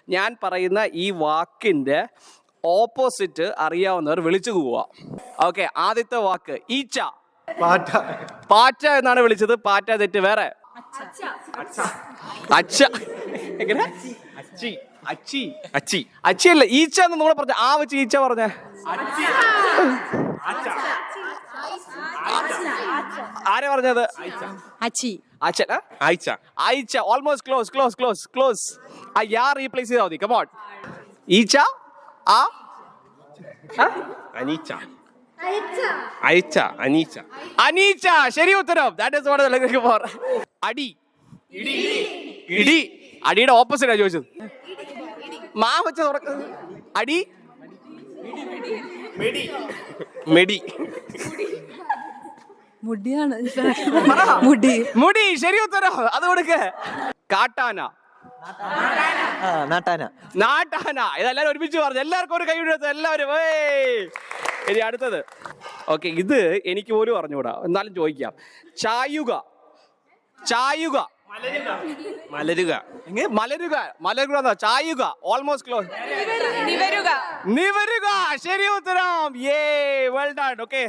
ഞാൻ പറയുന്ന ഈ വാക്കിന്റെ ഓപ്പോസിറ്റ് അറിയാവുന്നവർ വിളിച്ചു പോവുക. ഓക്കെ, ആദ്യത്തെ വാക്ക് ഈച്ച. പാറ്റ എന്നാണ് വിളിച്ചത്. പാറ്റ തെറ്റ്. വേറെ അച്ഛ. എങ്ങനെ? അച്ചിയല്ല, ഈച്ച എന്ന് നമ്മൾ പറഞ്ഞ ആ വെച്ച് ഈച്ച പറഞ്ഞ ആരെ പറഞ്ഞത്? ആയിച്ച. Almost close. ആ യാ റീപ്ലേസ് ചെയ്താൽ മതി. കമോൺ. ഈച്ച. ആ അനീച്ച. ശരി ഉത്തരം. That is what I looking for. അടി. ഇടി. അടിയുടെ ഓപ്പോസിറ്റാ ചോദിച്ചത്. മാ വെച്ച തുറക്കുന്നത്. അടി. മെടി. മുടിയാണ്. മുടി. ശരി ഉത്തരം. അത് കൊടുക്ക്. കാട്ടാന. നാട്ടാന. ഇതെല്ലാരും ഒരുമിച്ച് പറഞ്ഞു. എല്ലാവർക്കും ഒരു കൈ എടുത്തു. എല്ലാവരും. ഇനി അടുത്തത്. ഓക്കെ, ഇത് എനിക്ക് പോലും അറിഞ്ഞുകൂടാ, എന്നാലും ചോദിക്കാം. ചായുക. മലരുക. ചായുക. Almost close. നിവരുക. ശരി ഉത്തരം. Well done. ഓക്കെ.